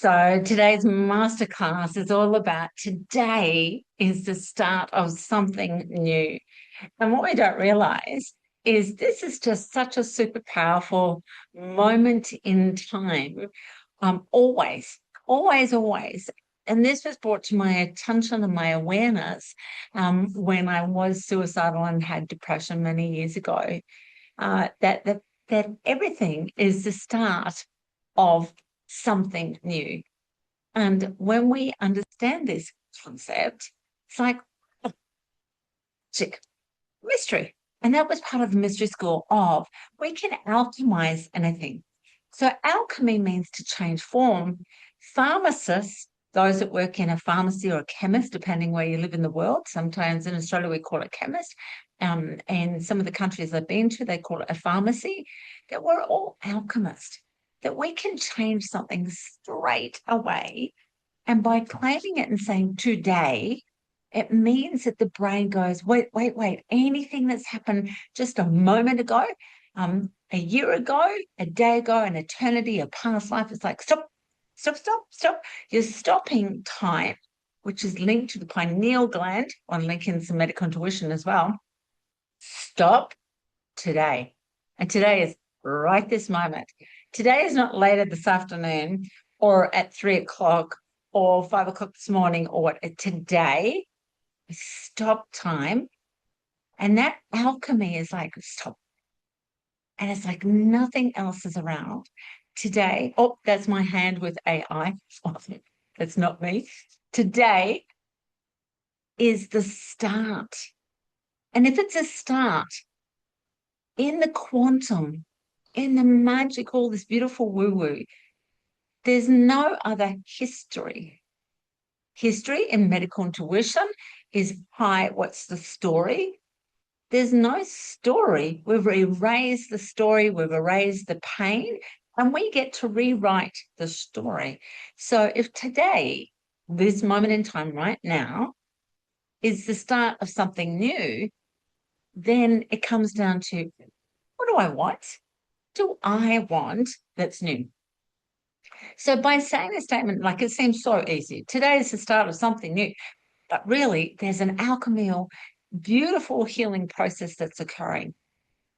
So today's masterclass is all about today is the start of something new. And what we don't realize is this is just such a super powerful moment in time. Always, always, always. And this was brought to my attention and my awareness when I was suicidal and had depression many years ago. That everything is the start of something new. And when we understand this concept, it's like magic, mystery. And that was part of the mystery school of we can alchemize anything. So alchemy means to change form. Pharmacists, those that work in a pharmacy or a chemist, depending where you live in the world, sometimes in Australia we call it chemist. And some of the countries I've been to, they call it a pharmacy, that we're all alchemists, that we can change something straight away. And by claiming it and saying today, it means that the brain goes, wait, wait, wait, anything that's happened just a moment ago, a year ago, a day ago, an eternity, a past life, it's like, stop, stop, stop, stop. You're stopping time, which is linked to the pineal gland, on linking some medical intuition as well. Stop today. And today is right this moment. Today is not later this afternoon or at 3 o'clock or 5 o'clock this morning or what. Today, stop time. And that alchemy is like, stop. And it's like nothing else is around. Today, oh, that's my hand with AI. That's not me. Today is the start. And if it's a start in the quantum, in the magic, all this beautiful woo-woo, there's no other history. History in medical intuition is, hi, what's the story? There's no story. We've erased the story, we've erased the pain, and we get to rewrite the story. So if today, this moment in time right now, is the start of something new, then it comes down to, what do I want? Do I want that's new? So by saying a statement, like it seems so easy, today is the start of something new, but really there's an alchemical, beautiful healing process that's occurring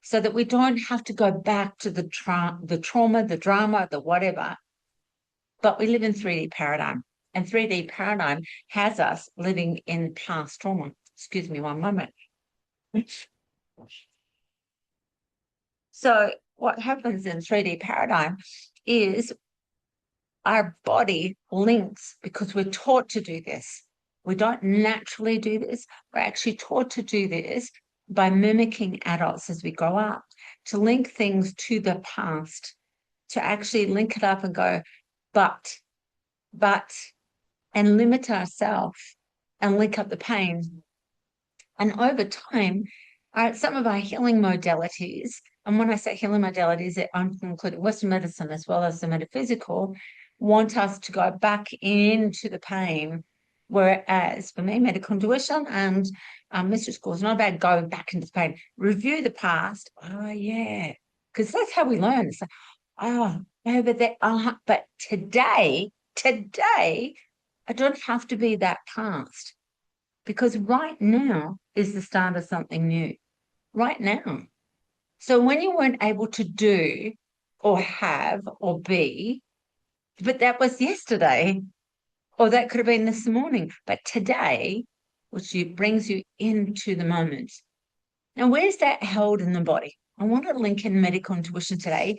so that we don't have to go back to the trauma, the drama, the whatever, but we live in 3D paradigm. And 3D paradigm has us living in past trauma. Excuse me one moment. So what happens in 3D paradigm is our body links because we're taught to do this. We don't naturally do this. We're actually taught to do this by mimicking adults as we grow up, to link things to the past, to actually link it up and go, but, and limit ourselves and link up the pain. And over time, some of our healing modalities, and when I say healing modalities, I'm including Western medicine as well as the metaphysical, want us to go back into the pain. Whereas for me, medical intuition and mystery school is not about going back into the pain. Review the past. Oh, yeah. Because that's how we learn. It's like, oh, over there. But today, I don't have to be that past. Because right now is the start of something new. Right now. So when you weren't able to do or have or be, but that was yesterday, or that could have been this morning, but today, which brings you into the moment. Now, where's that held in the body? I want to link in medical intuition today,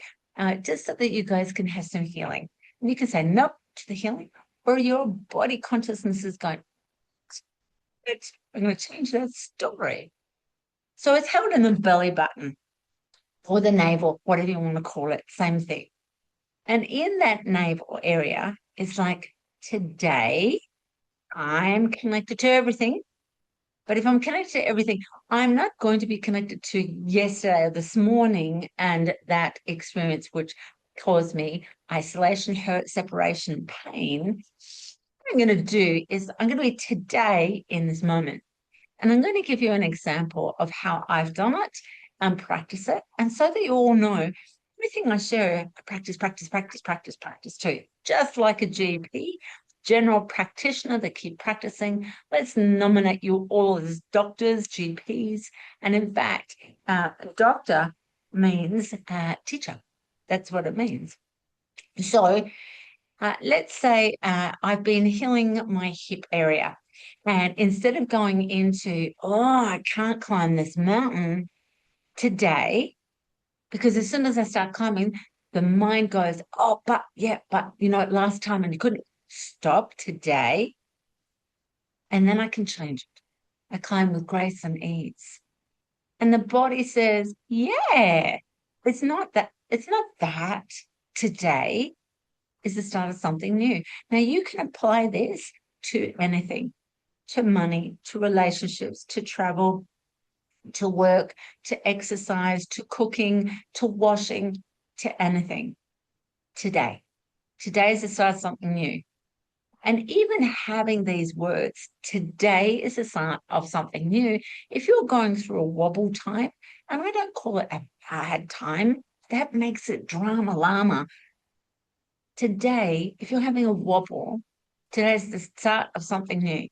just so that you guys can have some healing. And you can say nope to the healing, or your body consciousness is going, I'm going to change that story. So it's held in the belly button or the navel, whatever you want to call it, same thing. And in that navel area, it's like, today, I'm connected to everything. But if I'm connected to everything, I'm not going to be connected to yesterday or this morning and that experience which caused me isolation, hurt, separation, pain. What I'm going to do is I'm going to be today in this moment. And I'm going to give you an example of how I've done it and practice it. And so that you all know, everything I share, I practice, practice, practice, practice, practice too. Just like a GP, general practitioner, they keep practicing. Let's nominate you all as doctors, GPs. And in fact, doctor means teacher. That's what it means. So let's say I've been healing my hip area. And instead of going into, oh, I can't climb this mountain today, because as soon as I start climbing, the mind goes, oh, but last time and you couldn't stop today. And then I can change it. I climb with grace and ease. And the body says, yeah, it's not that today is the start of something new. Now you can apply this to anything, to money, to relationships, to travel, to work, to exercise, to cooking, to washing, to anything today. Today is the start of something new. And even having these words, today is the start of something new. If you're going through a wobble time, and I don't call it a bad time, that makes it drama llama. Today, if you're having a wobble, today is the start of something new.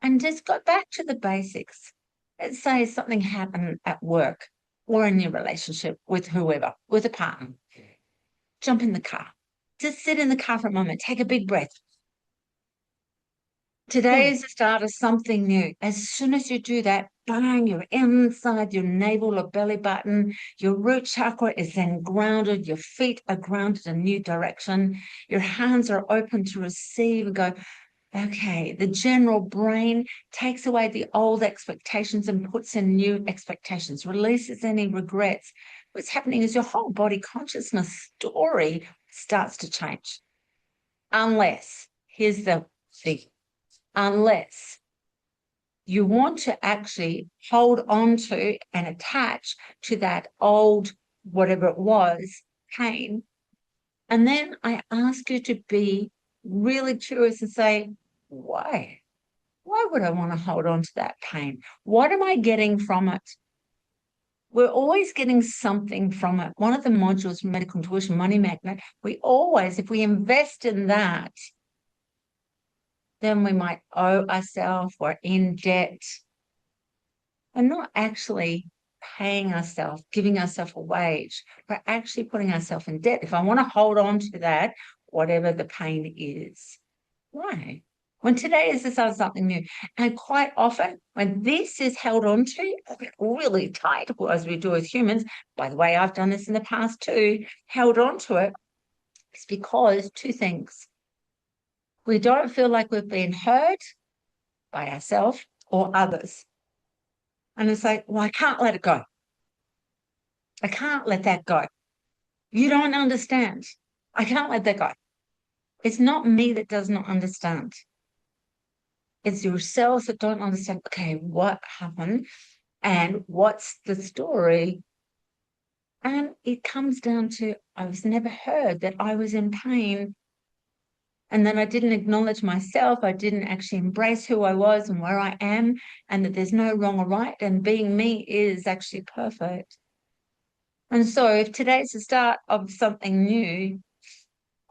And just go back to the basics. Let's say something happened at work or in your relationship with whoever, with a partner. Jump in the car. Just sit in the car for a moment. Take a big breath. Today is the start of something new. As soon as you do that, bang, you're inside your navel or belly button. Your root chakra is then grounded. Your feet are grounded in a new direction. Your hands are open to receive and go, okay. The general brain takes away the old expectations and puts in new expectations, releases any regrets. What's happening is your whole body consciousness story starts to change. Unless, here's the thing, unless you want to actually hold on to and attach to that old, whatever it was, pain. And then I ask you to be really curious and say, why? Why would I want to hold on to that pain? What am I getting from it? We're always getting something from it. One of the modules from Medical Intuition, Money Magnet, we always, if we invest in that, then we might owe ourselves, we're in debt, and not actually paying ourselves, giving ourselves a wage. We're actually putting ourselves in debt. If I want to hold on to that, whatever the pain is. Why? When today is the start of something new. And quite often, when this is held on to really tight, as we do as humans, by the way, I've done this in the past too, held on to it, it's because two things. We don't feel like we've been heard by ourselves or others. And it's like, well, I can't let it go. I can't let that go. You don't understand. I can't let that go. It's not me that does not understand. It's yourselves that don't understand, okay, what happened and what's the story? And it comes down to, I was never heard that I was in pain. And then I didn't acknowledge myself. I didn't actually embrace who I was and where I am, and that there's no wrong or right. And being me is actually perfect. And so if today's the start of something new,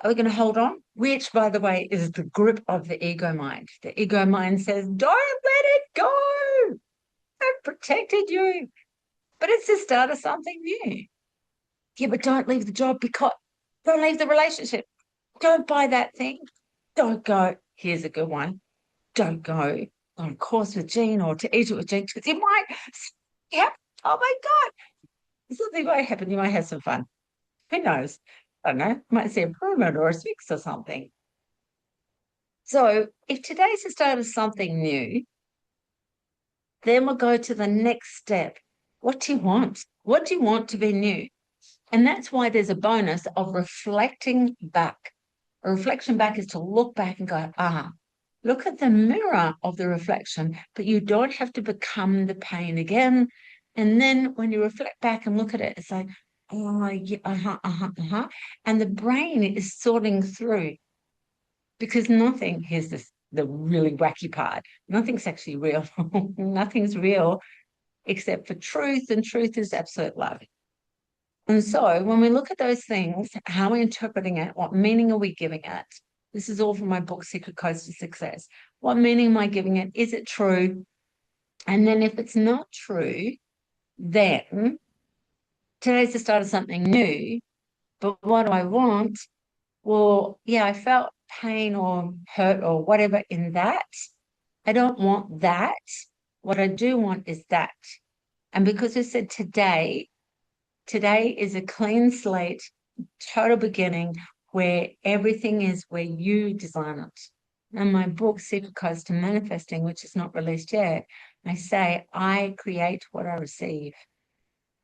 are we going to hold on? Which, by the way, is the grip of the ego mind. The ego mind says, don't let it go. I've protected you. But it's the start of something new. Yeah, but don't leave the job because don't leave the relationship. Don't buy that thing. Don't go. Here's a good one. Don't go on a course with Jean or to eat it with Jean because you might, yeah, oh my God, something might happen. You might have some fun. Who knows? I don't know. You might see a improvement or a fix or something. So if today's the start of something new, then we'll go to the next step. What do you want? What do you want to be new? And that's why there's a bonus of reflecting back. A reflection back is to look back and go, look at the mirror of the reflection, but you don't have to become the pain again. And then when you reflect back and look at it, it's like, oh, yeah, And the brain is sorting through because nothing, here's the really wacky part, nothing's actually real. Nothing's real except for truth, and truth is absolute love. And so when we look at those things, how are we interpreting it? What meaning are we giving it? This is all from my book, Secret Codes to Success. What meaning am I giving it? Is it true? And then if it's not true, then today's the start of something new. But what do I want? Well, yeah, I felt pain or hurt or whatever in that. I don't want that. What I do want is that. And because I said today is a clean slate, total beginning where everything is where you design it. And my book, Secret Codes to Manifesting, which is not released yet, I say, I create what I receive.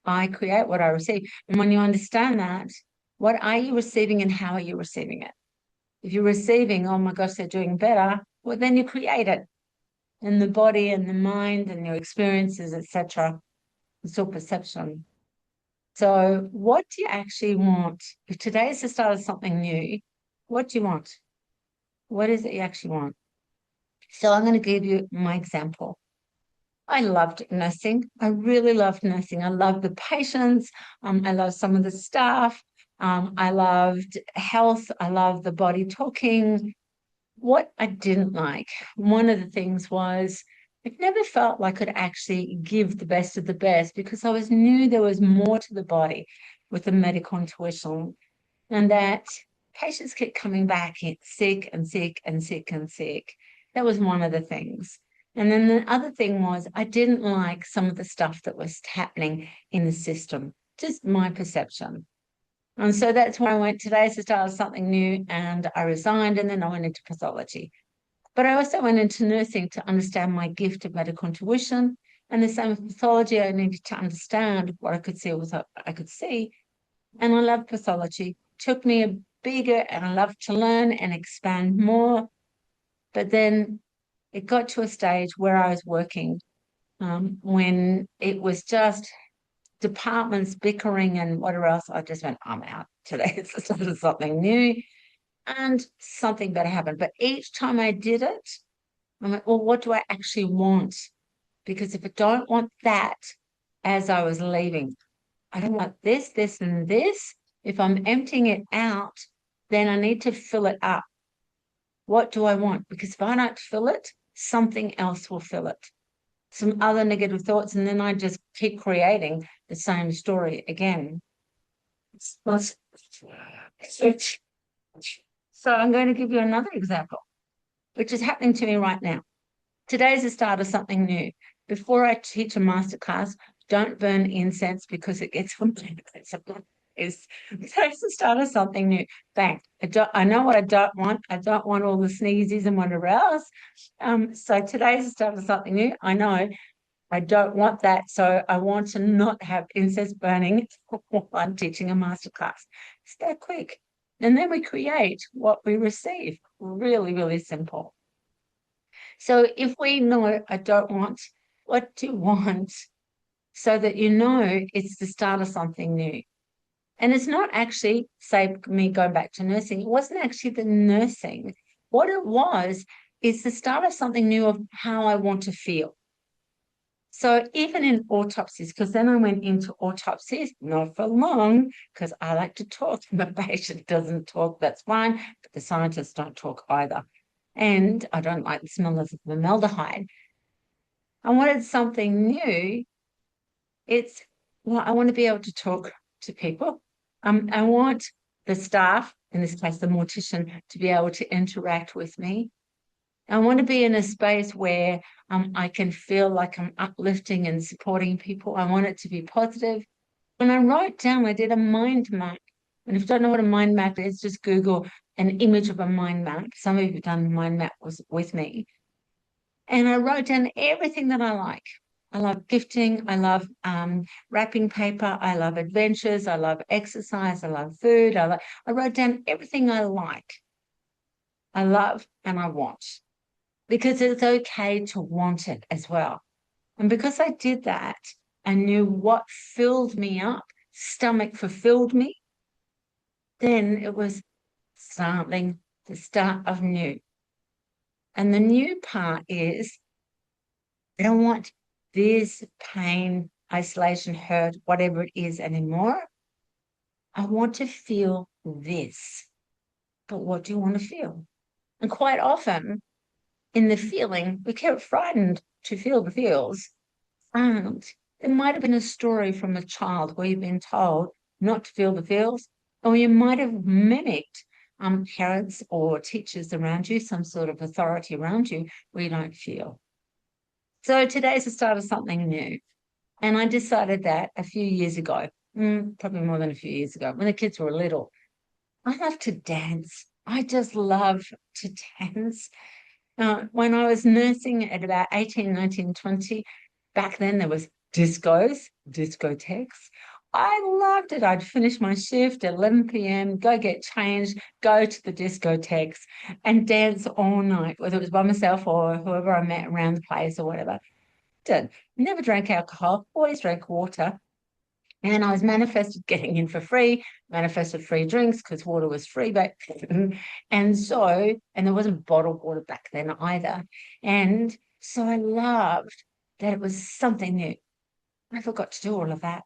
I create what I receive. And when you understand that, what are you receiving and how are you receiving it? If you're receiving, oh my gosh, they're doing better, well, then you create it. And the body and the mind and your experiences, etc. It's all perception. So what do you actually want? If today is the start of something new, what do you want? What is it you actually want? So I'm going to give you my example. I loved nursing. I really loved nursing. I loved the patients. I loved some of the staff. I loved health. I loved the body talking. What I didn't like, one of the things was I never felt like I could actually give the best of the best because I knew there was more to the body with the medical intuition, and that patients kept coming back sick and sick and sick and sick. That was one of the things. And then the other thing was I didn't like some of the stuff that was happening in the system, just my perception. And so that's why I went today to start something new, and I resigned, and then I went into pathology. But I also went into nursing to understand my gift of medical intuition. And the same with pathology, I needed to understand what I could see was what I could see. And I love pathology. Took me a bigger, and I love to learn and expand more. But then it got to a stage where I was working when it was just departments bickering and whatever else. I just went, I'm out today. It's something new, and something better happened. But each time I did it, I'm like, well, what do I actually want? Because if I don't want that as I was leaving, I don't want this, this, and this. If I'm emptying it out, then I need to fill it up. What do I want? Because if I don't fill it, something else will fill it. Some other negative thoughts, and then I just keep creating the same story again. So I'm going to give you another example, which is happening to me right now. Today's the start of something new. Before I teach a masterclass, don't burn incense because it gets on is today's the start of something new. Bang. I know what I don't want. I don't want all the sneezes and whatever else. So today's the start of something new. I know I don't want that. So I want to not have incense burning while I'm teaching a masterclass. It's that quick. And then we create what we receive. Really, really simple. So if we know I don't want, what do you want? So that you know it's the start of something new. And it's not actually, say, me going back to nursing, it wasn't actually the nursing. What it was is the start of something new of how I want to feel. So even in autopsies, because then I went into autopsies, not for long, because I like to talk. The patient doesn't talk, that's fine, but the scientists don't talk either. And I don't like the smell of formaldehyde. I wanted something new. I want to be able to talk to people. I want the staff, in this case, the mortician, to be able to interact with me. I want to be in a space where I can feel like I'm uplifting and supporting people. I want it to be positive. When I wrote down, I did a mind map. And if you don't know what a mind map is, just Google an image of a mind map. Some of you have done mind map with me. And I wrote down everything that I like. I love gifting. I love wrapping paper. I love adventures. I love exercise. I love food. I wrote down everything I like. I love and I want, because it's okay to want it as well. And because I did that, I knew what filled me up. Stomach fulfilled me. Then it was something, the start of new. And the new part is I don't want this pain, isolation, hurt, whatever it is anymore. I want to feel this. But what do you want to feel? And quite often in the feeling, we get frightened to feel the feels. And it might have been a story from a child where you've been told not to feel the feels, or you might have mimicked parents or teachers around you, some sort of authority around you where you don't feel. So today's the start of something new. And I decided that a few years ago, probably more than a few years ago, when the kids were little. I love to dance. I just love to dance. When I was nursing at about 18, 19, 20, back then there was discos, discotheques. I loved it. I'd finish my shift at 11 p.m., go get changed, go to the discotheques and dance all night, whether it was by myself or whoever I met around the place or whatever. Did. Never drank alcohol, always drank water. And I was manifested getting in for free, manifested free drinks because water was free back then. And there wasn't bottled water back then either. And so I loved that it was something new. I forgot to do all of that.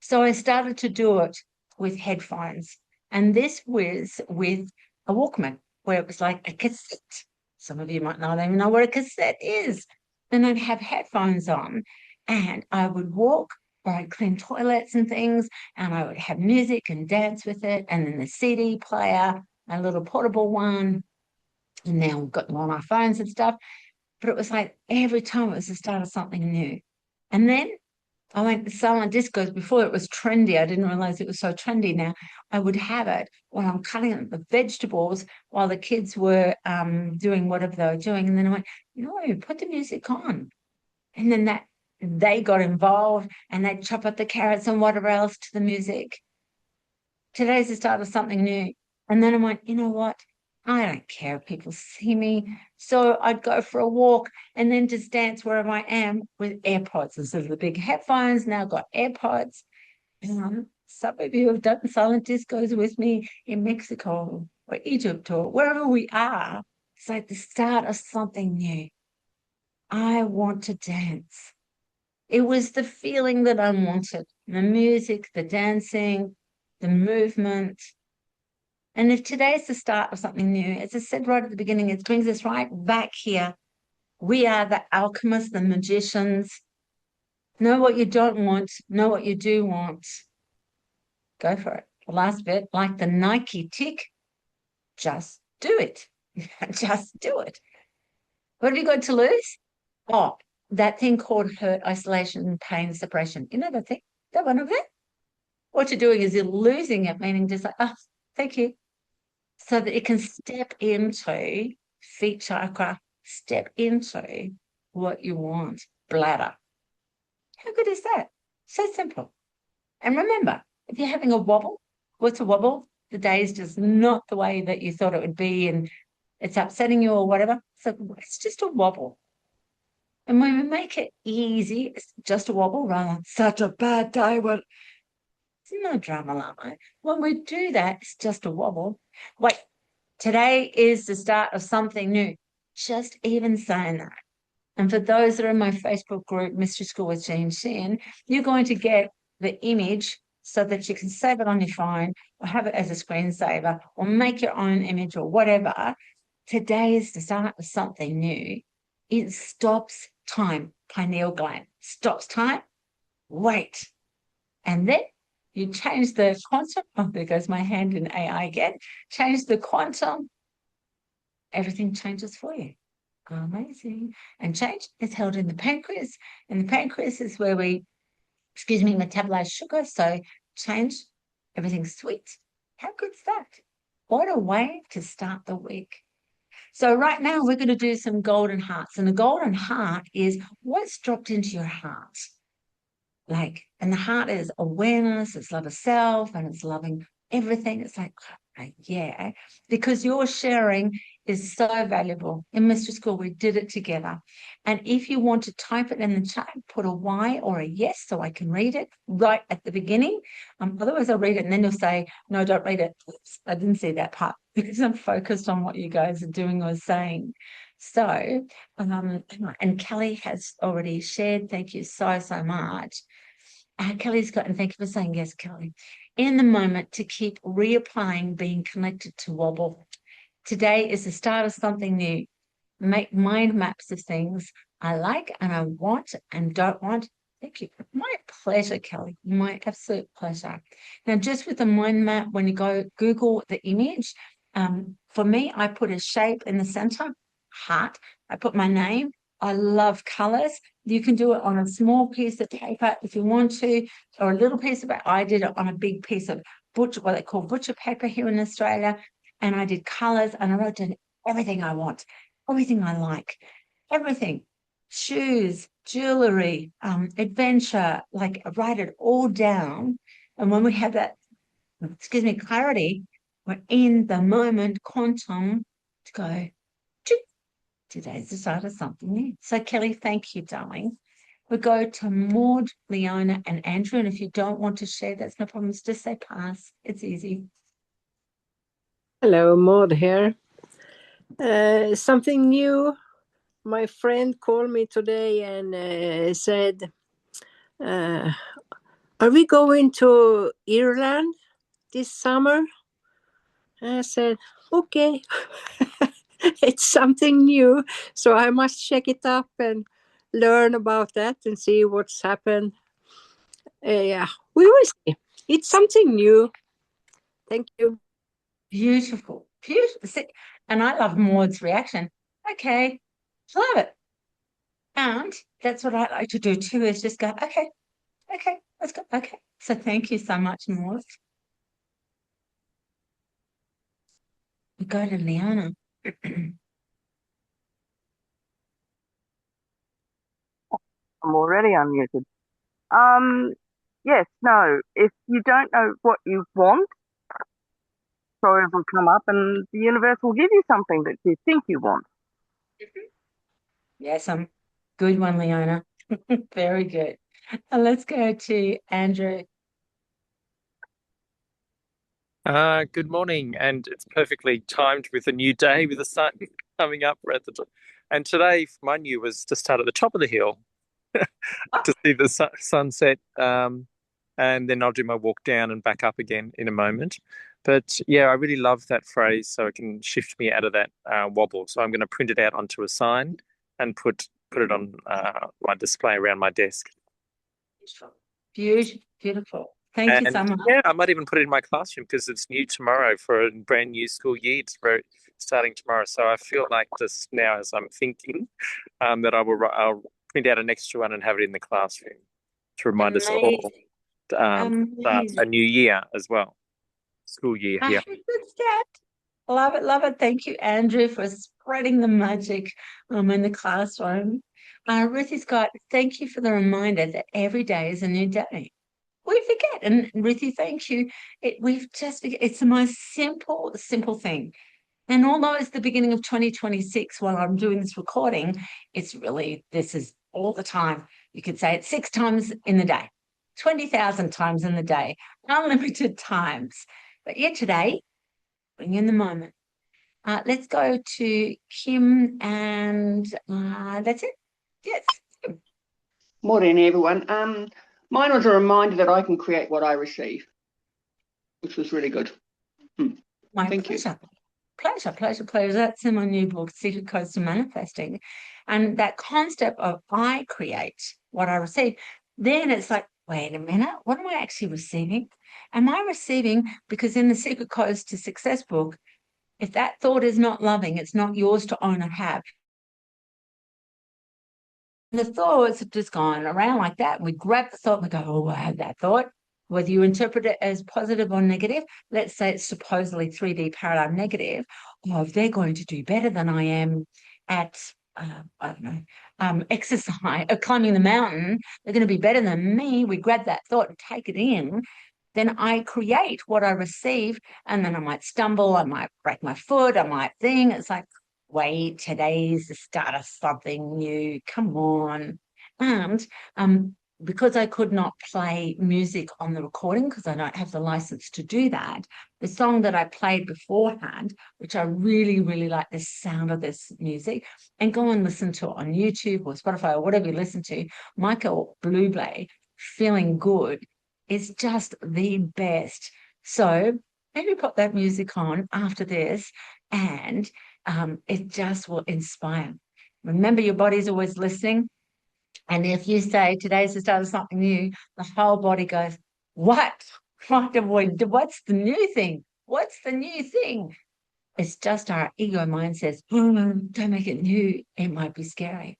So I started to do it with headphones. And this was with a Walkman, where it was like a cassette. Some of you might not even know what a cassette is. Then I'd have headphones on and I would walk or I'd clean toilets and things, and I would have music and dance with it. And then the CD player, a little portable one. And now we've got them on our phones and stuff. But it was like every time it was the start of something new. And then I went to silent discos before it was trendy. I didn't realize it was so trendy now. I would have it when I'm cutting up the vegetables while the kids were doing whatever they were doing. And then I went, no, put the music on. And then they got involved and they'd chop up the carrots and whatever else to the music. Today's the start of something new. And then I went, you know what? I don't care if people see me. So I'd go for a walk and then just dance wherever I am with AirPods instead of the big headphones. Now I've got AirPods. Some of you have done silent discos with me in Mexico or Egypt or wherever we are. It's like the start of something new. I want to dance. It was the feeling that I wanted, the music, the dancing, the movement. And if today's the start of something new, as I said right at the beginning, it brings us right back here. We are the alchemists, the magicians. Know what you don't want, know what you do want. Go for it. The last bit, like the Nike tick, just do it. Just do it. What have you got to lose? Oh, that thing called hurt, isolation, pain, suppression. You know that thing? That one of it? What you're doing is you're losing it, meaning just like, oh, thank you. So that it can step into feet chakra, step into what you want, bladder. How good is that? So simple. And remember, if you're having a wobble, what's a wobble? The day is just not the way that you thought it would be and it's upsetting you or whatever. So it's just a wobble. And when we make it easy, it's just a wobble rather than such a bad day. Well, it's no drama, llama. When we do that, it's just a wobble. Wait, today is the start of something new. Just even saying that. And for those that are in my Facebook group, Mystery School with Jean Sheehan, you're going to get the image so that you can save it on your phone or have it as a screensaver or make your own image or whatever. Today is the start of something new. It stops time. Pineal gland stops time. Wait. And then you change the quantum. Oh, there goes my hand in AI again. Change the quantum. Everything changes for you. Amazing. And change is held in the pancreas. And the pancreas is where we, metabolize sugar. So change, everything's sweet. How good's that? What a way to start the week. So right now we're going to do some golden hearts. And the golden heart is what's dropped into your heart. And the heart is awareness, it's love of self, and it's loving everything. It's like, yeah, because your sharing is so valuable. In Mystery School, we did it together. And if you want to type it in the chat, put a Y or a yes so I can read it right at the beginning. Otherwise, I'll read it and then you'll say, no, don't read it. Oops, I didn't see that part because I'm focused on what you guys are doing or saying. So, and Kelly has already shared. Thank you so, so much. Kelly's got, and thank you for saying yes, Kelly. In the moment to keep reapplying being connected to wobble. Today is the start of something new. Make mind maps of things I like and I want and don't want. Thank you. My pleasure, Kelly. My absolute pleasure. Now, just with the mind map, when you go Google the image, for me, I put a shape in the center, heart. I put my name. I love colors. You can do it on a small piece of paper if you want to, or a little piece of it. I did it on a big piece of butcher, what they call butcher paper here in Australia. And I did colors and I wrote down everything I want, everything I like, everything. Shoes, jewelry, adventure, like write it all down. And when we have that, excuse me, clarity, we're in the moment, quantum, to go, today's the start of something new. So Kelly, thank you, darling. We go to Maud, Leona, and Andrew. And if you don't want to share, that's no problem. Just say pass. It's easy. Hello, Maud here. Something new. My friend called me today and said, are we going to Ireland this summer? And I said, okay. It's something new, so I must check it up and learn about that and see what's happened. Yeah, we will see. It's something new. Thank you. Beautiful, beautiful. And I love Maud's reaction. Okay, love it. And that's what I like to do too, is just go, okay, let's go. Okay. So thank you so much, Maud. We go to Leona. I'm already unmuted. Yes, no. If you don't know what you want, stories will come up and the universe will give you something that you think you want. Yes, good one, Leona. Very good. And let's go to Andrew. Good morning, and it's perfectly timed with a new day with the sun coming up at the top. And today, my new was to start at the top of the hill to see the sunset, and then I'll do my walk down and back up again in a moment. But yeah, I really love that phrase, so it can shift me out of that wobble. So I'm going to print it out onto a sign and put it on my display around my desk. Beautiful, beautiful. Thank you so much. Yeah, I might even put it in my classroom because it's new tomorrow for a brand new school year. It's starting tomorrow. So I feel like just now, as I'm thinking, that I'll print out an extra one and have it in the classroom to remind us all start a new year as well. School year here. Love it, love it. Thank you, Andrew, for spreading the magic in the classroom. Ruthie's got, thank you for the reminder that every day is a new day. We forget. And Ruthie, thank you. It's the most simple thing. And although it's the beginning of 2026 while I'm doing this recording, this is all the time. You could say it 6 times in the day, 20,000 times in the day, unlimited times. But yeah, today, bring in the moment. Let's go to Kim, and that's it. Yes. Morning, everyone. Mine was a reminder that I can create what I receive, which was really good. My Thank pleasure. you. Pleasure. That's in my new book, Secret Codes to Manifesting. And that concept of I create what I receive, then it's like, wait a minute, what am I actually receiving? Am I receiving, because in the Secret Codes to Success book, if that thought is not loving, it's not yours to own or have. The thoughts have just gone around like that. We grab the thought and we go, oh, I have that thought. Whether you interpret it as positive or negative, let's say it's supposedly 3D paradigm negative. Oh, if they're going to do better than I am at, I don't know, exercise, climbing the mountain, they're going to be better than me. We grab that thought and take it in. Then I create what I receive, and then I might stumble, I might break my foot, I might thing. It's like, wait, today's the start of something new. Come on. And because I could not play music on the recording because I don't have the license to do that, the song that I played beforehand, which I really, really like the sound of this music, and go and listen to it on YouTube or Spotify or whatever you listen to, Michael Bublé feeling good is just the best. So maybe put that music on after this, and it just will inspire. Remember, your body's always listening. And if you say today's the start of something new, the whole body goes, what? What's the new thing? What's the new thing? It's just our ego mind says, oh, don't make it new. It might be scary.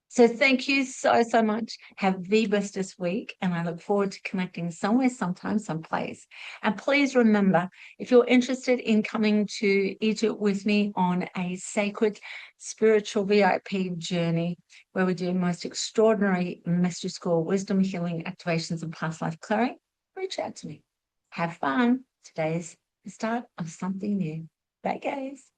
So thank you so, so much. Have the bestest week, and I look forward to connecting somewhere, sometime, someplace. And please remember, if you're interested in coming to Egypt with me on a sacred spiritual VIP journey, where we do most extraordinary mystery school wisdom healing activations and past life clearing, reach out to me. Have fun. Today's the start of something new. Bye, guys.